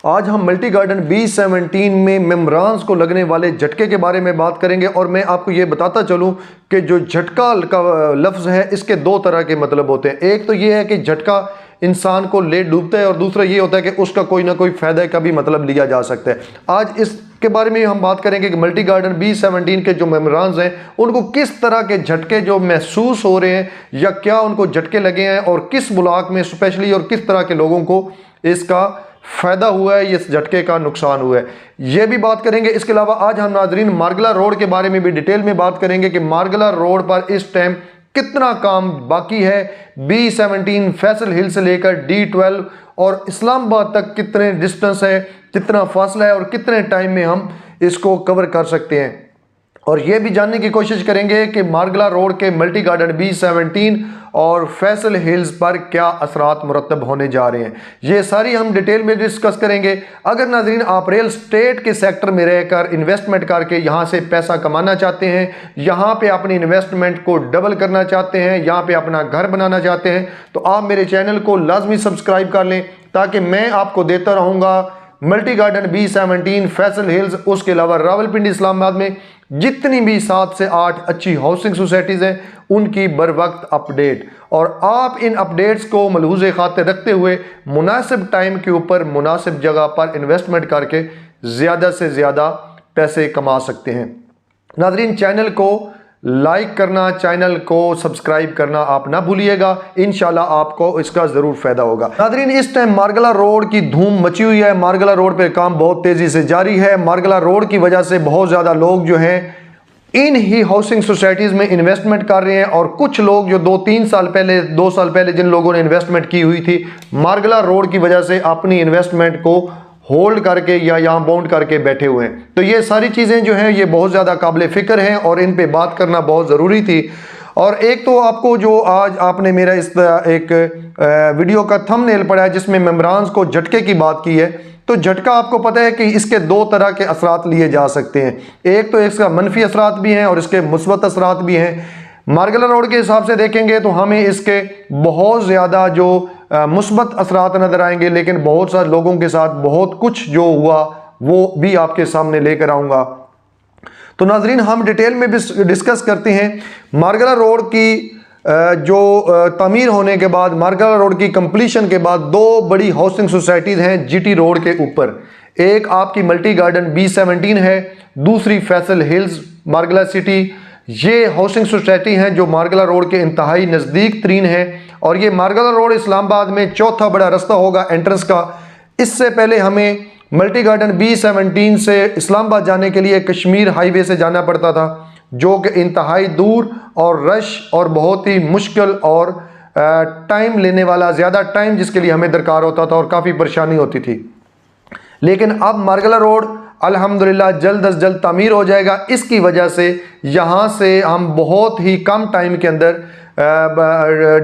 आज हम multi garden B17 में मेम्ब्रान्स को लगने वाले झटके के बारे में बात करेंगे। और मैं आपको ये बताता चलूं कि जो झटका का लफ्ज़ है इसके दो तरह के मतलब होते हैं। एक तो ये है कि झटका इंसान को ले डूबता है और दूसरा ये होता है कि उसका कोई ना कोई फ़ायदा का भी मतलब लिया जा सकता है। आज इसके बारे में हम बात करेंगे कि मल्टी गार्डन B17 के जो मेम्ब्रान्स हैं उनको किस तरह के झटके जो महसूस हो रहे हैं या क्या उनको झटके लगे हैं और किस ब्लॉक में स्पेशली और किस तरह के लोगों को इसका फ़ायदा हुआ है, इस झटके का नुकसान हुआ है, ये भी बात करेंगे। इसके अलावा आज हम नाजरीन मार्गला रोड के बारे में भी डिटेल में बात करेंगे कि मार्गला रोड पर इस टाइम कितना काम बाकी है। B17 फैसल हिल से लेकर D12 और इस्लामाबाद तक कितने डिस्टेंस है, कितना फासला है और कितने टाइम में हम इसको कवर कर सकते हैं। और ये भी जानने की कोशिश करेंगे कि मार्गला रोड के मल्टी गार्डन B17 और फैसल हिल्स पर क्या असरात मुरतब होने जा रहे हैं, ये सारी हम डिटेल में डिस्कस करेंगे। अगर नाज़रीन आप रियल स्टेट के सेक्टर में रहकर इन्वेस्टमेंट करके यहाँ से पैसा कमाना चाहते हैं, यहाँ पे अपनी इन्वेस्टमेंट को डबल करना चाहते हैं, यहाँ पे अपना घर बनाना चाहते हैं, तो आप मेरे चैनल को लाजमी सब्सक्राइब कर लें ताकि मैं आपको देता रहूँगा multi garden B17 Faisal hills, उसके अलावा रावलपिंडी इस्लामाबाद में जितनी भी 7 से 8 अच्छी हाउसिंग सोसाइटीज़ हैं उनकी बर वक्त अपडेट। और आप इन अपडेट्स को मलहूज़े खातिर रखते हुए मुनासिब टाइम के ऊपर मुनासिब जगह पर इन्वेस्टमेंट करके ज़्यादा से ज़्यादा पैसे कमा सकते हैं। नाज़रीन चैनल को लाइक करना, चैनल को सब्सक्राइब करना आप ना भूलिएगा, इंशाल्लाह आपको इसका ज़रूर फ़ायदा होगा। नाज़रीन इस टाइम मार्गला रोड की धूम मची हुई है। मार्गला रोड पे काम बहुत तेज़ी से जारी है। मार्गला रोड की वजह से बहुत ज़्यादा लोग जो हैं इन ही हाउसिंग सोसाइटीज़ में इन्वेस्टमेंट कर रहे हैं और कुछ लोग जो 2 साल पहले जिन लोगों ने इन्वेस्टमेंट की हुई थी मार्गला रोड की वजह से अपनी इन्वेस्टमेंट को होल्ड करके या यहाँ बाउंड करके बैठे हुए हैं। तो ये सारी चीज़ें जो हैं ये बहुत ज़्यादा काबिल फ़िक्र हैं और इन पे बात करना बहुत ज़रूरी थी। और एक तो आपको जो आज आपने मेरा इस एक वीडियो का थंबनेल पढ़ा है जिसमें मेम्ब्रान्स को झटके की बात की है, तो झटका आपको पता है कि इसके दो तरह के असरात लिए जा सकते हैं। एक तो इसका मनफी असरात भी हैं और इसके मुस्बत असरात भी हैं। मार्गला रोड के हिसाब से देखेंगे तो हमें इसके बहुत ज़्यादा जो मुस्बत असरात नज़र आएंगे, लेकिन बहुत सारे लोगों के साथ बहुत कुछ जो हुआ वो भी आपके सामने लेकर आऊँगा। तो नाजरीन हम डिटेल में भी डिस्कस करते हैं। मार्गला रोड की जो तामीर होने के बाद, मार्गला रोड की कंप्लीशन के बाद दो बड़ी हाउसिंग सोसाइटीज़ हैं GT रोड के ऊपर। एक आपकी मल्टी गार्डन B17 है, दूसरी फैसल हिल्स मार्गला सिटी। ये हाउसिंग सोसाइटी हैं जो मार्गला रोड के इंतहाई नज़दीक तरीन है और ये मार्गला रोड इस्लामाबाद में चौथा बड़ा रास्ता होगा एंट्रेंस का। इससे पहले हमें मल्टी गार्डन B17 से इस्लामाबाद जाने के लिए कश्मीर हाईवे से जाना पड़ता था, जो कि इंतहाई दूर और रश और बहुत ही मुश्किल और टाइम लेने वाला, ज़्यादा टाइम जिसके लिए हमें दरकार होता था और काफ़ी परेशानी होती थी। लेकिन अब मार्गला रोड अल्हम्दुलिल्लाह जल्द अज जल्द तामीर हो जाएगा। इसकी वजह से यहाँ से हम बहुत ही कम टाइम के अंदर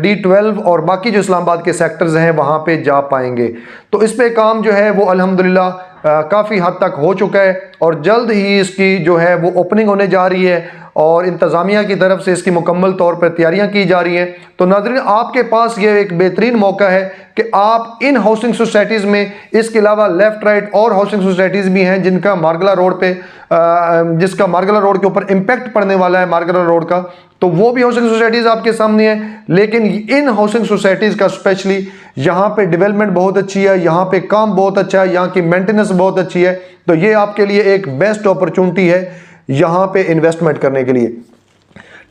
D12 और बाकी जो इस्लामाबाद के सेक्टर्स हैं वहाँ पे जा पाएंगे। तो इस पे काम जो है वो अल्हम्दुलिल्लाह काफ़ी हद तक हो चुका है और जल्द ही इसकी जो है वो ओपनिंग होने जा रही है और इंतज़ामिया की तरफ से इसकी मुकम्मल तौर पर तैयारियां की जा रही हैं। तो नाज़रीन आपके पास ये एक बेहतरीन मौका है कि आप इन हाउसिंग सोसाइटीज़ में, इसके अलावा लेफ़्ट राइट और हाउसिंग सोसाइटीज़ भी हैं जिनका मार्गला रोड पे जिसका मार्गला रोड के ऊपर इम्पैक्ट पड़ने वाला है मार्गला रोड का, तो वो भी हाउसिंग सोसाइटीज़ आपके सामने है। लेकिन इन हाउसिंग सोसाइटीज़ का स्पेशली यहाँ पे डेवलपमेंट बहुत अच्छी है, यहाँ पे काम बहुत अच्छा है, यहाँ की मेंटेनेंस बहुत अच्छी है। तो ये आपके लिए एक बेस्ट अपॉर्चुनिटी है यहाँ पे इन्वेस्टमेंट करने के लिए।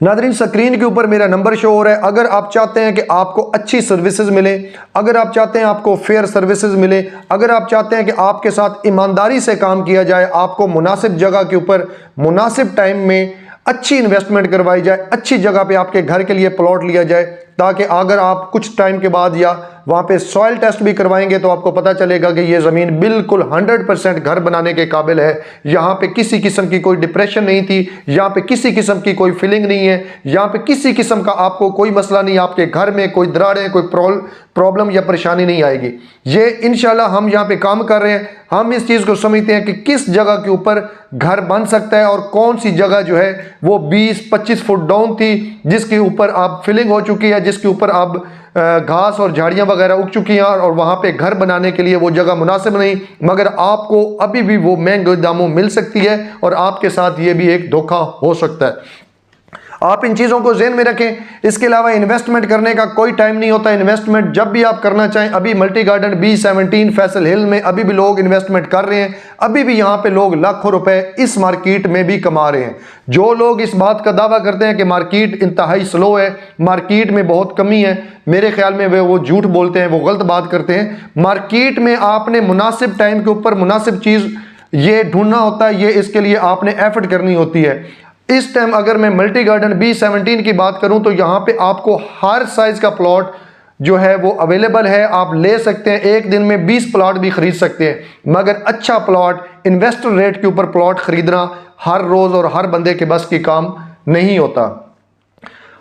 नाज़रीन स्क्रीन के ऊपर मेरा नंबर शो हो रहा है। अगर आप चाहते हैं कि आपको अच्छी सर्विसेज मिले, अगर आप चाहते हैं आपको फेयर सर्विसेज मिले, अगर आप चाहते हैं कि आपके साथ ईमानदारी से काम किया जाए, आपको मुनासिब जगह के ऊपर मुनासिब टाइम में अच्छी इन्वेस्टमेंट करवाई जाए, अच्छी जगह पे आपके घर के लिए प्लॉट लिया जाए, ताकि अगर आप कुछ टाइम के बाद या वहाँ पे सॉइल टेस्ट भी करवाएंगे तो आपको पता चलेगा कि ये ज़मीन बिल्कुल 100% घर बनाने के काबिल है। यहाँ पे किसी किस्म की कोई डिप्रेशन नहीं थी, यहाँ पे किसी किस्म की कोई फीलिंग नहीं है, यहाँ पे किसी किस्म का आपको कोई मसला नहीं, आपके घर में कोई दरारें, कोई प्रॉब्लम या परेशानी नहीं आएगी। ये इंशाल्लाह हम यहाँ पे काम कर रहे हैं। हम इस चीज़ को समझते हैं कि किस जगह के ऊपर घर बन सकता है और कौन सी जगह जो है वो 20-25 फुट डाउन थी जिसके ऊपर अब फिलिंग हो चुकी है, जिसके ऊपर अब घास और झाड़ियाँ वगैरह उग चुकी हैं और वहाँ पे घर बनाने के लिए वो जगह मुनासिब नहीं, मगर आपको अभी भी वो महंगे दामों मिल सकती है और आपके साथ ये भी एक धोखा हो सकता है। आप इन चीज़ों को ज़हन में रखें। इसके अलावा इन्वेस्टमेंट करने का कोई टाइम नहीं होता। इन्वेस्टमेंट जब भी आप करना चाहें, अभी मल्टी गार्डन B17 फैसल हिल में अभी भी लोग इन्वेस्टमेंट कर रहे हैं, अभी भी यहाँ पे लोग लाखों रुपए इस मार्केट में भी कमा रहे हैं। जो लोग इस बात का दावा करते हैं कि मार्केट इंतहाई स्लो है, मार्केट में बहुत कमी है, मेरे ख्याल में वो झूठ बोलते हैं, वो गलत बात करते हैं। मार्केट में आपने मुनासिब टाइम के ऊपर मुनासिब चीज़ ये ढूंढना होता है, ये इसके लिए आपने एफर्ट करनी होती है। इस टाइम अगर मैं मल्टी गार्डन B17 की बात करूं तो यहां पे आपको हर साइज का प्लॉट जो है वो अवेलेबल है, आप ले सकते हैं। एक दिन में 20 प्लॉट भी खरीद सकते हैं, मगर अच्छा प्लॉट इन्वेस्टर रेट के ऊपर प्लॉट खरीदना हर रोज और हर बंदे के बस की काम नहीं होता।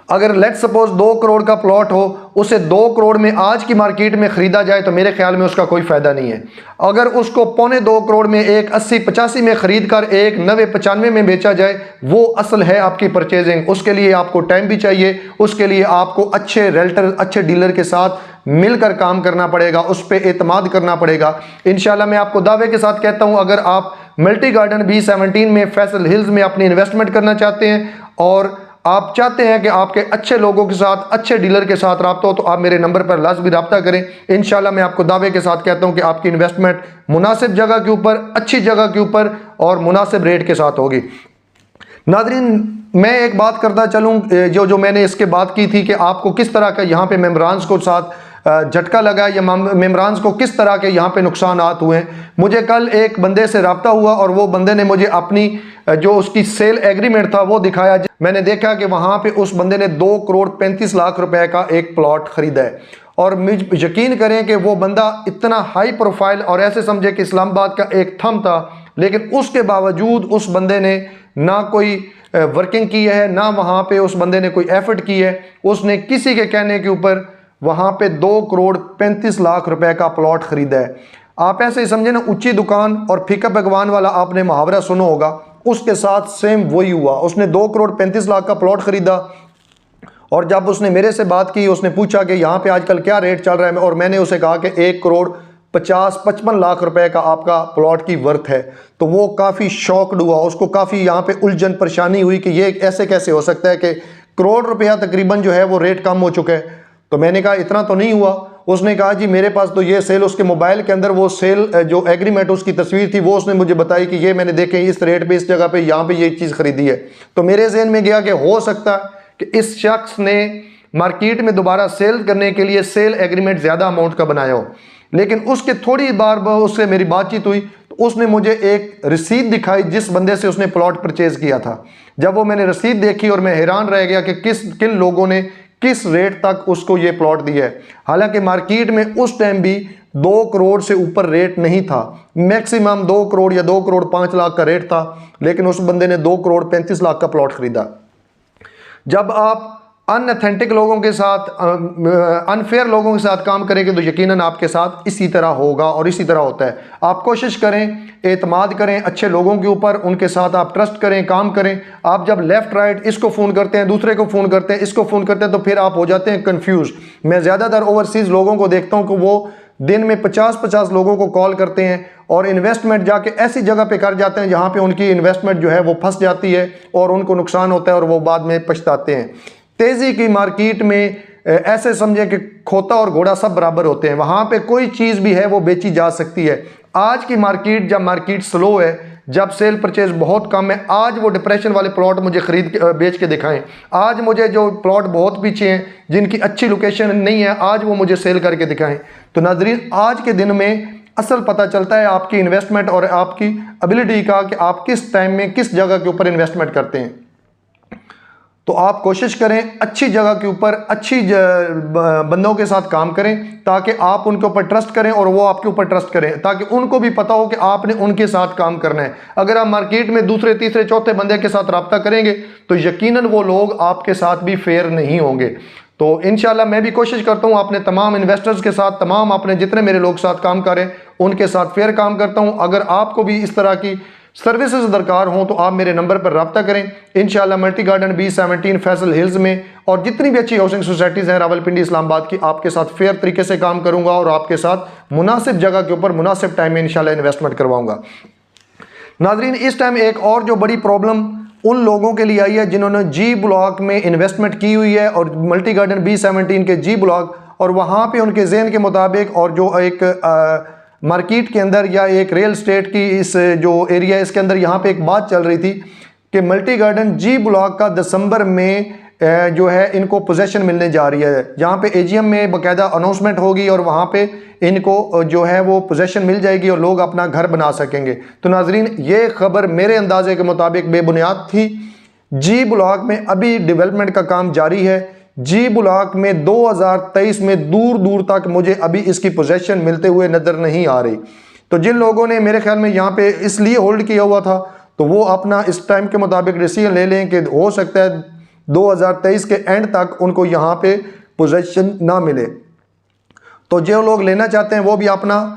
अगर लेट सपोज 2 करोड़ का प्लॉट हो, उसे 2 करोड़ में आज की मार्केट में खरीदा जाए तो मेरे ख्याल में उसका कोई फायदा नहीं है। अगर उसको 2.25 करोड़ में एक 80-85 में खरीद कर एक 90-95 में बेचा जाए, वो असल है आपकी परचेजिंग। उसके लिए आपको टाइम भी चाहिए, उसके लिए आपको अच्छे रेल्टर, अच्छे डीलर के साथ मिलकर काम करना पड़ेगा, उस पर एतमाद करना पड़ेगा। इंशाल्लाह मैं आपको दावे के साथ कहता हूं, अगर आप मल्टी गार्डन B17 में फैसल हिल्स में अपनी इन्वेस्टमेंट करना चाहते हैं और आप चाहते हैं कि आपके अच्छे लोगों के साथ, अच्छे डीलर के साथ रब्ता हो, तो आप मेरे नंबर पर लाजमी रब्ता करें। इंशाल्लाह मैं आपको दावे के साथ कहता हूं कि आपकी इन्वेस्टमेंट मुनासिब जगह के ऊपर, अच्छी जगह के ऊपर और मुनासिब रेट के साथ होगी। नाज़रीन, मैं एक बात करता चलूं, जो मैंने इसके बात की थी कि आपको किस तरह का यहाँ पे मेम्बरान्स को साथ झटका लगा या मेम्बरान्स को किस तरह के यहाँ पे नुकसानात हुए हैं। मुझे कल एक बंदे से रब्ता हुआ और वो बंदे ने मुझे अपनी जो उसकी सेल एग्रीमेंट था वो दिखाया। मैंने देखा कि वहाँ पे उस बंदे ने 2 करोड़ 35 लाख रुपए का एक प्लॉट खरीदा है और यकीन करें कि वो बंदा इतना हाई प्रोफाइल और ऐसे समझे कि इस्लामाबाद का एक थंब था, लेकिन उसके बावजूद उस बंदे ने ना कोई वर्किंग की है, ना वहाँ पे उस बंदे ने कोई एफर्ट की है। उसने किसी के कहने के ऊपर वहाँ पे 2 करोड़ 35 लाख रुपए का प्लॉट खरीदा है। आप ऐसे ही समझे ना, ऊंची दुकान और फीका भगवान वाला आपने मुहावरा सुना होगा, उसके साथ सेम वही हुआ। उसने 2 करोड़ 35 लाख का प्लॉट खरीदा और जब उसने मेरे से बात की, उसने पूछा कि यहाँ पे आजकल क्या रेट चल रहा है, और मैंने उसे कहा कि 1 करोड़ 50-55 लाख रुपए का आपका प्लॉट की वर्थ है। तो वो काफ़ी शॉक्ड हुआ, उसको काफ़ी यहाँ पे उलझन परेशानी हुई कि ये ऐसे कैसे हो सकता है कि करोड़ रुपया तकरीबन जो है वो रेट कम हो चुका है। तो मैंने कहा इतना तो नहीं हुआ। उसने कहा जी मेरे पास तो ये सेल, उसके मोबाइल के अंदर वो सेल जो एग्रीमेंट उसकी तस्वीर थी वो उसने मुझे बताई कि ये मैंने देखे इस रेट पे, इस जगह पे, यहाँ पे ये चीज़ खरीदी है। तो मेरे जहन में गया कि हो सकता है कि इस शख्स ने मार्केट में दोबारा सेल करने के लिए सेल एग्रीमेंट ज़्यादा अमाउंट का बनाया हो। लेकिन उसके थोड़ी बार उससे मेरी बातचीत हुई तो उसने मुझे एक रसीद दिखाई जिस बंदे से उसने प्लॉट परचेज किया था। जब वो मैंने रसीद देखी और मैं हैरान रह गया कि किन लोगों ने किस रेट तक उसको ये प्लॉट दिया है। हालांकि मार्केट में उस टाइम भी 2 करोड़ से ऊपर रेट नहीं था, मैक्सिमम 2 करोड़ या 2 करोड़ 5 लाख का रेट था, लेकिन उस बंदे ने 2 करोड़ 35 लाख का प्लॉट खरीदा। जब आप अनऑथेंटिक लोगों के साथ, अनफेयर लोगों के साथ काम करेंगे तो यकीनन आपके साथ इसी तरह होगा और इसी तरह होता है। आप कोशिश करें, एतमाद करें अच्छे लोगों के ऊपर, उनके साथ आप ट्रस्ट करें, काम करें। आप जब लेफ्ट राइट इसको फ़ोन करते हैं, दूसरे को फ़ोन करते हैं, इसको फ़ोन करते हैं, तो फिर आप हो जाते हैं कन्फ्यूज़। मैं ज़्यादातर ओवरसीज़ लोगों को देखता हूँ कि वो दिन में 50-50 लोगों को कॉल करते हैं और इन्वेस्टमेंट जाके ऐसी जगह पे कर जाते हैं जहाँ पे उनकी इन्वेस्टमेंट जो है वो फंस जाती है और उनको नुकसान होता है और वो बाद में पछताते हैं। तेज़ी की मार्केट में ऐसे समझे कि खोता और घोड़ा सब बराबर होते हैं, वहाँ पे कोई चीज़ भी है वो बेची जा सकती है। आज की मार्केट, जब मार्केट स्लो है, जब सेल परचेज बहुत कम है, आज वो डिप्रेशन वाले प्लॉट मुझे बेच के दिखाएं। आज मुझे जो प्लॉट बहुत पीछे हैं, जिनकी अच्छी लोकेशन नहीं है, आज वो मुझे सेल करके दिखाएं। तो नाज़रीन, आज के दिन में असल पता चलता है आपकी इन्वेस्टमेंट और आपकी एबिलिटी का कि आप किस टाइम में किस जगह के ऊपर इन्वेस्टमेंट करते हैं। तो आप कोशिश करें अच्छी जगह के ऊपर, अच्छी बंदों के साथ काम करें ताकि आप उनके ऊपर ट्रस्ट करें और वो आपके ऊपर ट्रस्ट करें, ताकि उनको भी पता हो कि आपने उनके साथ काम करना है। अगर आप मार्केट में दूसरे, तीसरे, चौथे बंदे के साथ रब्ता करेंगे तो यकीनन वो लोग आपके साथ भी फेयर नहीं होंगे। तो इंशाल्लाह मैं भी कोशिश करता हूँ अपने तमाम इन्वेस्टर्स के साथ, तमाम अपने जितने मेरे लोग साथ काम करें उनके साथ फेयर काम करता हूँ। अगर आपको भी इस तरह की सर्विसेज दरकार हों तो आप मेरे नंबर पर रब्ता करें। इंशाल्लाह multi garden B17 Faisal hills में और जितनी भी अच्छी हाउसिंग सोसाइटीज़ हैं रावलपिंडी इस्लामाबाद की, आपके साथ फेयर तरीके से काम करूंगा और आपके साथ मुनासिब जगह के ऊपर मुनासिब टाइम में इंशाल्लाह इन्वेस्टमेंट करवाऊंगा। नाजरीन, इस टाइम एक और जो बड़ी प्रॉब्लम उन लोगों के लिए आई है जिन्होंने जी ब्लॉक में इन्वेस्टमेंट की हुई है और मल्टी गार्डन B17 के जी ब्लॉक, और वहाँ पे उनके जहन के मुताबिक और जो एक मार्केट के अंदर या एक रियल स्टेट की इस जो एरिया है इसके अंदर यहाँ पे एक बात चल रही थी कि मल्टी गार्डन जी ब्लॉक का दिसंबर में जो है इनको पोजेशन मिलने जा रही है। यहाँ पे AGM में बाकायदा अनाउंसमेंट होगी और वहाँ पे इनको जो है वो पोजेशन मिल जाएगी और लोग अपना घर बना सकेंगे। तो नाजरीन, ये खबर मेरे अंदाजे के मुताबिक बेबुनियाद थी। जी ब्लॉक में अभी डेवलपमेंट का काम जारी है। जी ब्लॉक में 2023 में दूर दूर तक मुझे अभी इसकी पोजेशन मिलते हुए नज़र नहीं आ रही। तो जिन लोगों ने मेरे ख्याल में यहाँ पे इसलिए होल्ड किया हुआ था तो वो अपना इस टाइम के मुताबिक डिसीजन ले लें कि हो सकता है 2023 के एंड तक उनको यहाँ पे पोजेशन ना मिले। तो जो लोग लेना चाहते हैं वो भी अपना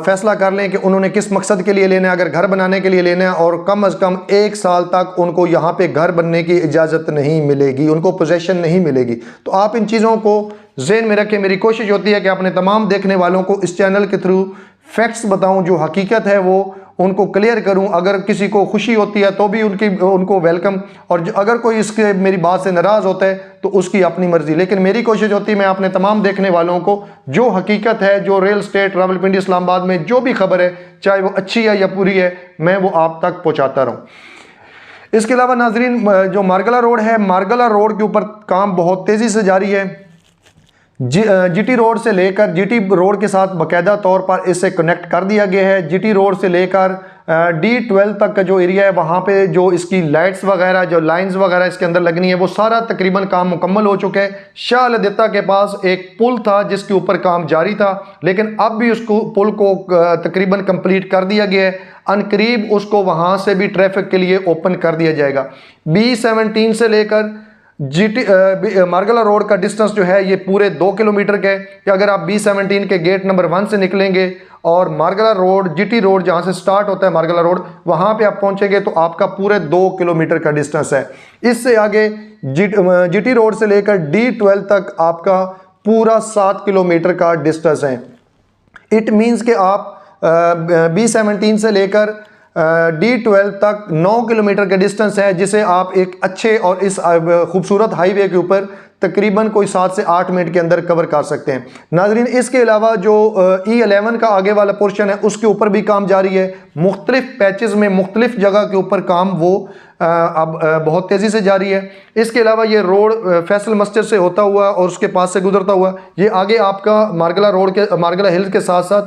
फैसला कर लें कि उन्होंने किस मकसद के लिए लेना है। अगर घर बनाने के लिए लेना है और कम अज़ कम 1 साल तक उनको यहाँ पे घर बनने की इजाज़त नहीं मिलेगी, उनको पोजेशन नहीं मिलेगी। तो आप इन चीज़ों को ज़हन में रखें। मेरी कोशिश होती है कि अपने तमाम देखने वालों को इस चैनल के थ्रू फैक्ट्स बताऊं, जो हकीकत है वो उनको क्लियर करूं। अगर किसी को खुशी होती है तो भी उनको वेलकम, और अगर कोई इसके मेरी बात से नाराज़ होता है तो उसकी अपनी मर्जी। लेकिन मेरी कोशिश होती है मैं अपने तमाम देखने वालों को जो हकीकत है, जो रियल स्टेट रावलपिंडी इस्लामाबाद में जो भी खबर है, चाहे वो अच्छी है या बुरी है, मैं वो आप तक पहुँचाता रहूँ। इसके अलावा नाजरीन, जो मारगला रोड है, मारगला रोड के ऊपर काम बहुत तेज़ी से जारी है। GT रोड से लेकर GT रोड के साथ बाकायदा तौर पर इसे कनेक्ट कर दिया गया है। GT रोड से लेकर D12 तक का जो एरिया है वहाँ पे जो इसकी लाइट्स वगैरह, जो लाइंस वगैरह इसके अंदर लगनी है, वो सारा तकरीबन काम मुकम्मल हो चुका है। शाह लदिता के पास एक पुल था जिसके ऊपर काम जारी था, लेकिन अब भी उसको पुल को तकरीबन कंप्लीट कर दिया गया है। अनकरीब उसको वहाँ से भी ट्रैफिक के लिए ओपन कर दिया जाएगा। B17 से लेकर मारगला रोड का डिस्टेंस जो है ये पूरे 2 किलोमीटर का है। कि अगर आप B17 के गेट नंबर 1 से निकलेंगे और मारगला रोड, GT रोड जहाँ से स्टार्ट होता है मारगला रोड, वहाँ पे आप पहुँचेंगे तो आपका पूरे 2 किलोमीटर का डिस्टेंस है। इससे आगे GT रोड से लेकर D12 तक आपका पूरा 7 किलोमीटर का डिस्टेंस है। इट मीन्स कि आप B17 से लेकर D12 तक 9 किलोमीटर का डिस्टेंस है, जिसे आप एक अच्छे और इस खूबसूरत हाईवे के ऊपर तकरीबन कोई 7 से 8 मिनट के अंदर कवर कर सकते हैं। नाजरीन, इसके अलावा जो E11 का आगे वाला पोर्शन है उसके ऊपर भी काम जारी है। मुख्तलिफ पैचेस में मुख्तलिफ जगह के ऊपर काम वो अब बहुत तेज़ी से जारी है। इसके अलावा ये रोड फैसल मस्जिद से होता हुआ और उसके पास से गुजरता हुआ ये आगे आपका मारगला रोड के, मारगला हिल्स के साथ साथ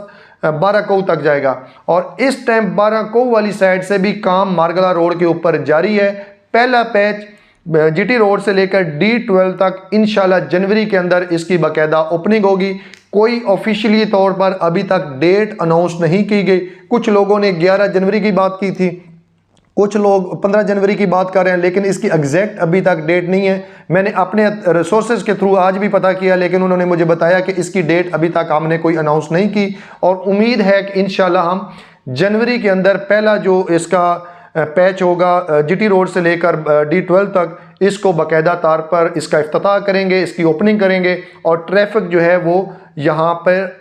12 कोव तक जाएगा। और इस टाइम 12 कोव वाली साइड से भी काम मारगला रोड के ऊपर जारी है। पहला पैच GT रोड से लेकर D12 तक इंशाल्लाह जनवरी के अंदर इसकी बाकायदा ओपनिंग होगी। कोई ऑफिशियली तौर पर अभी तक डेट अनाउंस नहीं की गई। कुछ लोगों ने 11 जनवरी की बात की थी, कुछ लोग 15 जनवरी की बात कर रहे हैं, लेकिन इसकी एग्जैक्ट अभी तक डेट नहीं है। मैंने अपने रिसोर्सेज के थ्रू आज भी पता किया, लेकिन उन्होंने मुझे बताया कि इसकी डेट अभी तक हमने कोई अनाउंस नहीं की। और उम्मीद है कि इंशाल्लाह हम जनवरी के अंदर पहला जो इसका पैच होगा GT रोड से लेकर D12 तक, इसको बाकायदा तौर पर इसका इफ्तिताह करेंगे, इसकी ओपनिंग करेंगे और ट्रैफिक जो है वो यहाँ पर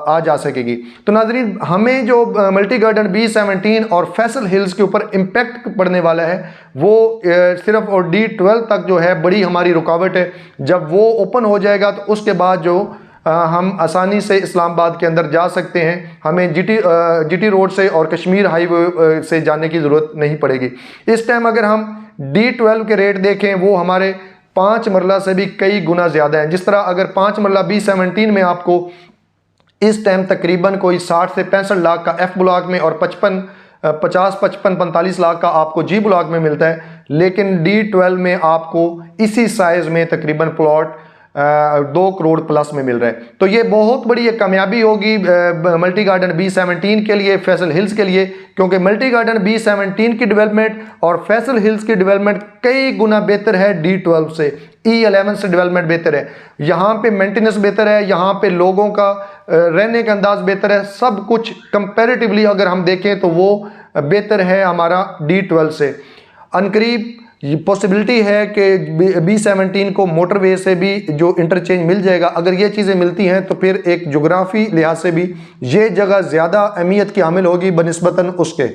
आ जा सकेगी। तो नाजरीन, हमें जो मल्टी गार्डन B17 और फैसल हिल्स के ऊपर इम्पैक्ट पड़ने वाला है वो सिर्फ और D12 तक जो है बड़ी हमारी रुकावट है। जब वो ओपन हो जाएगा तो उसके बाद जो हम आसानी से इस्लामाबाद के अंदर जा सकते हैं। हमें GT रोड से और कश्मीर हाईवे से जाने की ज़रूरत नहीं पड़ेगी। इस टाइम अगर हम D12 के रेट देखें वो हमारे 5 मरला से भी कई गुना ज़्यादा है। जिस तरह अगर 5 मरला B17 में आपको इस टाइम तकरीबन कोई 60 से 65 लाख का F ब्लॉक में और 50-55-45 लाख का आपको G ब्लॉक में मिलता है, लेकिन D12 में आपको इसी साइज़ में तकरीबन प्लॉट 2 करोड़ प्लस में मिल रहा है। तो ये बहुत बड़ी एक कामयाबी होगी मल्टी गार्डन B17 के लिए, फैसल हिल्स के लिए, क्योंकि मल्टी गार्डन B17 की डेवलपमेंट और फैसल हिल्स की डेवलपमेंट कई गुना बेहतर है D12 से, E11 से डेवलपमेंट बेहतर है। यहाँ पे मेंटेनेंस बेहतर है, यहाँ पे लोगों का रहने का अंदाज बेहतर है। सब कुछ कंपैरेटिवली अगर हम देखें तो वो बेहतर है हमारा D12 से। अनकरीब पॉसिबिलिटी है कि B17 को मोटरवे से भी जो इंटरचेंज मिल जाएगा। अगर ये चीज़ें मिलती हैं तो फिर एक जोग्राफी लिहाज से भी ये जगह ज़्यादा अहमियत की हामिल होगी बनिस्बतन उसके।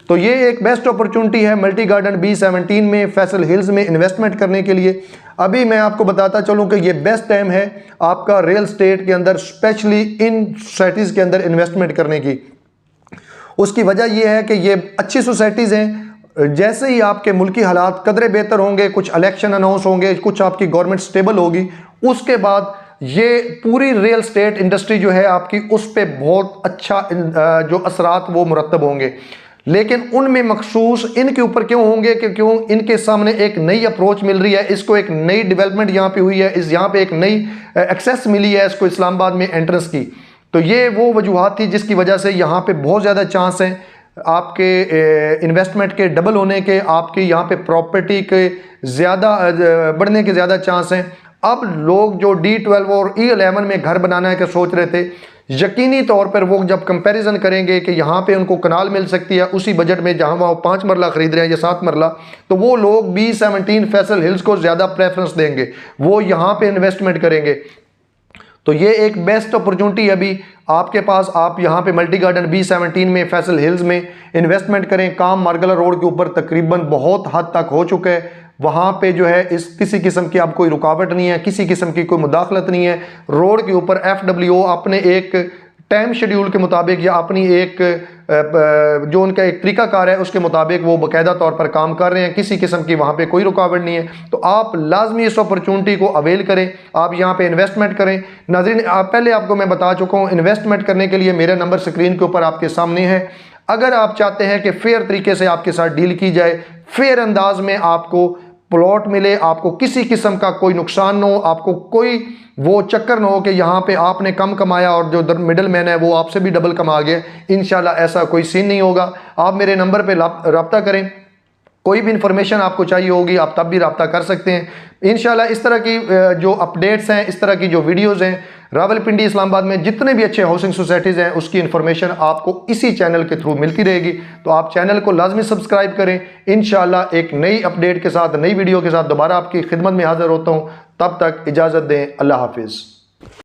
तो ये एक बेस्ट अपॉर्चुनिटी है मल्टी गार्डन B17 में फैसल हिल्स में इन्वेस्टमेंट करने के लिए। अभी मैं आपको बताता चलूँ कि ये बेस्ट टाइम है आपका रियल स्टेट के अंदर, स्पेशली इन सोसाइटीज़ के अंदर इन्वेस्टमेंट करने की। उसकी वजह यह है कि ये अच्छी सोसाइटीज़ हैं। जैसे ही आपके मुल्की हालात कदरे बेहतर होंगे, कुछ इलेक्शन अनाउंस होंगे, कुछ आपकी गवर्नमेंट स्टेबल होगी, उसके बाद ये पूरी रियल स्टेट इंडस्ट्री जो है आपकी, उस पर बहुत अच्छा जो असरात वो मुरतब होंगे। लेकिन उनमें मखसूस इनके ऊपर क्यों होंगे कि क्यों इनके सामने एक नई अप्रोच मिल रही है, इसको एक नई डेवलपमेंट यहाँ पे हुई है, यहाँ पे एक नई एक्सेस मिली है इसको इस्लामाबाद में एंट्रेंस की। तो ये वो वजूहात थी जिसकी वजह से यहाँ पे बहुत ज़्यादा चांस हैं आपके इन्वेस्टमेंट के डबल होने के, आपके यहाँ पे प्रॉपर्टी के ज़्यादा बढ़ने के ज़्यादा चांस हैं। अब लोग जो D12 और E11 में घर बनाना है कि सोच रहे थे, यकीनी तौर पर वो जब कंपैरिजन करेंगे कि यहाँ पे उनको कनाल मिल सकती है उसी बजट में जहाँ वहाँ 5 मरला ख़रीद रहे हैं या 7 मरला, तो वो लोग B17 फैसल हिल्स को ज़्यादा प्रेफरेंस देंगे, वो यहाँ पे इन्वेस्टमेंट करेंगे। तो ये एक बेस्ट अपॉर्चुनिटी अभी आपके पास, आप यहाँ पे मल्टी गार्डन B17 में फैसल हिल्स में इन्वेस्टमेंट करें। काम मार्गला रोड के ऊपर तकरीबन बहुत हद तक हो चुका है, वहाँ पे जो है इस किसी किस्म की अब कोई रुकावट नहीं है, किसी किस्म की कोई मुदाखलत नहीं है। रोड के ऊपर FWO अपने एक टाइम शेड्यूल के मुताबिक या अपनी एक जो उनका एक तरीकाकार है उसके मुताबिक वो बाकायदा तौर पर काम कर रहे हैं, किसी किस्म की वहाँ पे कोई रुकावट नहीं है। तो आप लाजमी इस अपॉर्चुनिटी को अवेल करें, आप यहाँ पे इन्वेस्टमेंट करें। नाज़रीन, पहले आपको मैं बता चुका हूँ, इन्वेस्टमेंट करने के लिए मेरा नंबर स्क्रीन के ऊपर आपके सामने है। अगर आप चाहते हैं कि फेयर तरीके से आपके साथ डील की जाए, फेयर अंदाज में आपको प्लॉट मिले, आपको किसी किस्म का कोई नुकसान ना हो, आपको कोई वो चक्कर ना हो कि यहाँ पे आपने कम कमाया और जो मिडल मैन है वो आपसे भी डबल कमा गया, इंशाल्लाह ऐसा कोई सीन नहीं होगा। आप मेरे नंबर पे रब्ता करें, कोई भी इंफॉर्मेशन आपको चाहिए होगी आप तब भी रब्ता कर सकते हैं। इंशाल्लाह इस तरह की जो अपडेट्स हैं, इस तरह की जो वीडियोज़ हैं, रावलपिंडी इस्लामाबाद में जितने भी अच्छे हाउसिंग सोसाइटीज़ हैं उसकी इन्फॉर्मेशन आपको इसी चैनल के थ्रू मिलती रहेगी। तो आप चैनल को लाजमी सब्सक्राइब करें। इंशाल्लाह एक नई अपडेट के साथ, नई वीडियो के साथ दोबारा आपकी खिदमत में हाजिर होता हूँ। तब तक इजाज़त दें। अल्लाह हाफिज़।